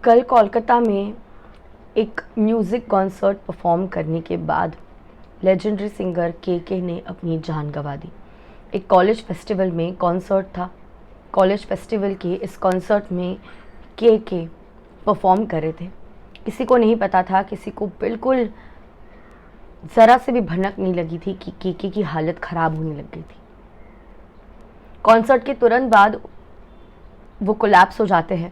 कल कोलकाता में एक म्यूज़िक कॉन्सर्ट परफॉर्म करने के बाद लेजेंडरी सिंगर के ने अपनी जान गंवा दी। एक कॉलेज फेस्टिवल में कॉन्सर्ट था। कॉलेज फेस्टिवल के इस कॉन्सर्ट में के परफॉर्म कर रहे थे। किसी को नहीं पता था, किसी को बिल्कुल ज़रा से भी भनक नहीं लगी थी कि के की हालत ख़राब होने लग गई थी। कॉन्सर्ट के तुरंत बाद वो कोलैप्स हो जाते हैं,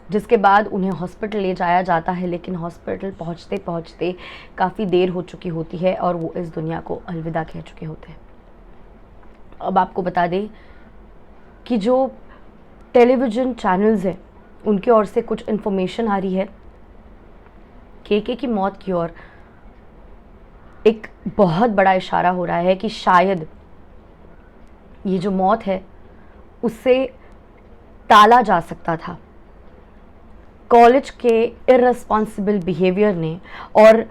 जिसके बाद उन्हें हॉस्पिटल ले जाया जाता है, लेकिन हॉस्पिटल पहुंचते पहुंचते काफ़ी देर हो चुकी होती है और वो इस दुनिया को अलविदा कह चुके होते हैं। अब आपको बता दें कि जो टेलीविज़न चैनल्स हैं उनकी ओर से कुछ इन्फॉर्मेशन आ रही है के की मौत की ओर। एक बहुत बड़ा इशारा हो रहा है कि शायद ये जो मौत है उससे टाला जा सकता था। कॉलेज के इररेस्पॉन्सिबल बिहेवियर ने और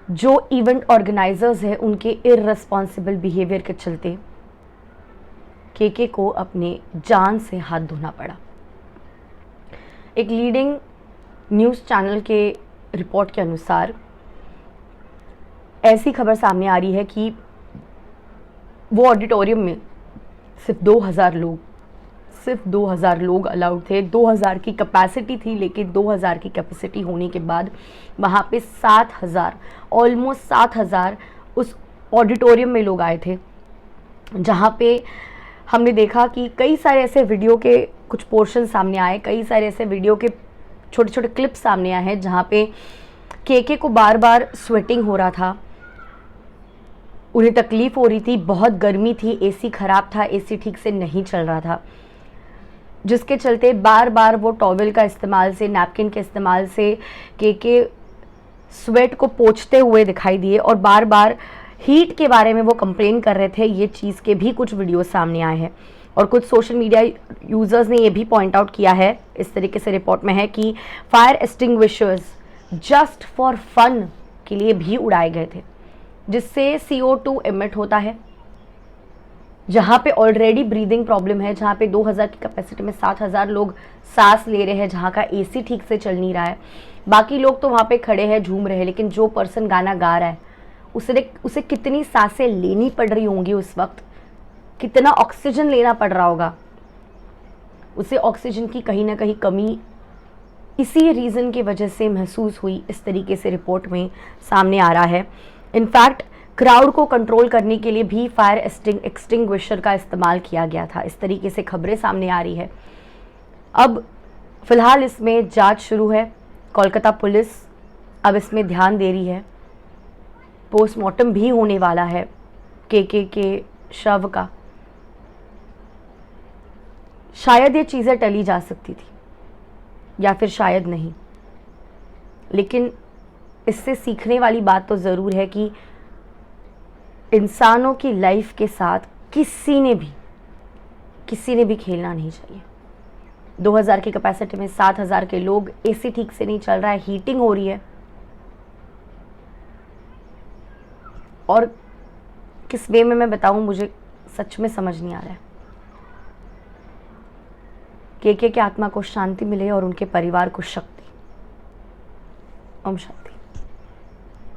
जो इवेंट ऑर्गेनाइजर्स हैं उनके इररेस्पॉन्सिबल बिहेवियर के चलते के को अपने जान से हाथ धोना पड़ा। एक लीडिंग न्यूज़ चैनल के रिपोर्ट के अनुसार ऐसी खबर सामने आ रही है कि वो ऑडिटोरियम में सिर्फ 2000 लोग अलाउड थे। 2000 की कैपेसिटी थी, लेकिन 2000 की कैपेसिटी होने के बाद वहाँ पे 7000 ऑलमोस्ट 7000 उस ऑडिटोरियम में लोग आए थे, जहाँ पे हमने देखा कि कई सारे ऐसे वीडियो के कुछ पोर्शन सामने आए, कई सारे ऐसे वीडियो के छोटे छोटे क्लिप्स सामने आए हैं जहाँ पे के को बार बार स्वेटिंग हो रहा था, उन्हें तकलीफ़ हो रही थी, बहुत गर्मी थी, एसी ख़राब था, एसी ठीक से नहीं चल रहा था, जिसके चलते बार बार वो टॉवेल का इस्तेमाल से, नैपकिन के इस्तेमाल से के स्वेट को पोंछते हुए दिखाई दिए और बार बार हीट के बारे में वो कंप्लेन कर रहे थे। ये चीज़ के भी कुछ वीडियो सामने आए हैं और कुछ सोशल मीडिया यूज़र्स ने ये भी पॉइंट आउट किया है, इस तरीके से रिपोर्ट में है कि fire extinguishers just for fun के लिए भी उड़ाए गए थे, जिससे CO2 एमिट होता है। जहाँ पे ऑलरेडी ब्रीदिंग प्रॉब्लम है, जहाँ पे 2000 की कैपेसिटी में 7000 लोग सांस ले रहे हैं, जहाँ का एसी ठीक से चल नहीं रहा है, बाकी लोग तो वहाँ पे खड़े हैं, झूम रहे हैं, लेकिन जो पर्सन गाना गा रहा है उसे कितनी सांसें लेनी पड़ रही होंगी उस वक्त, कितना ऑक्सीजन लेना पड़ रहा होगा, उसे ऑक्सीजन की कहीं ना कहीं कमी इसी रीज़न की वजह से महसूस हुई, इस तरीके से रिपोर्ट में सामने आ रहा है। इनफैक्ट क्राउड को कंट्रोल करने के लिए भी फायर एक्सटिंग्विशर का इस्तेमाल किया गया था, इस तरीके से खबरें सामने आ रही है। अब फिलहाल इसमें जांच शुरू है, कोलकाता पुलिस अब इसमें ध्यान दे रही है। पोस्टमार्टम भी होने वाला है के शव का। शायद ये चीज़ें टली जा सकती थी या फिर शायद नहीं, लेकिन इससे सीखने वाली बात तो ज़रूर है कि इंसानों की लाइफ के साथ किसी ने भी खेलना नहीं चाहिए। 2000 की कैपेसिटी में 7000 के लोग, एसी ठीक से नहीं चल रहा है, हीटिंग हो रही है, और किस वे में मैं बताऊं, मुझे सच में समझ नहीं आ रहा है। के आत्मा को शांति मिले और उनके परिवार को शक्ति। ओम शांति।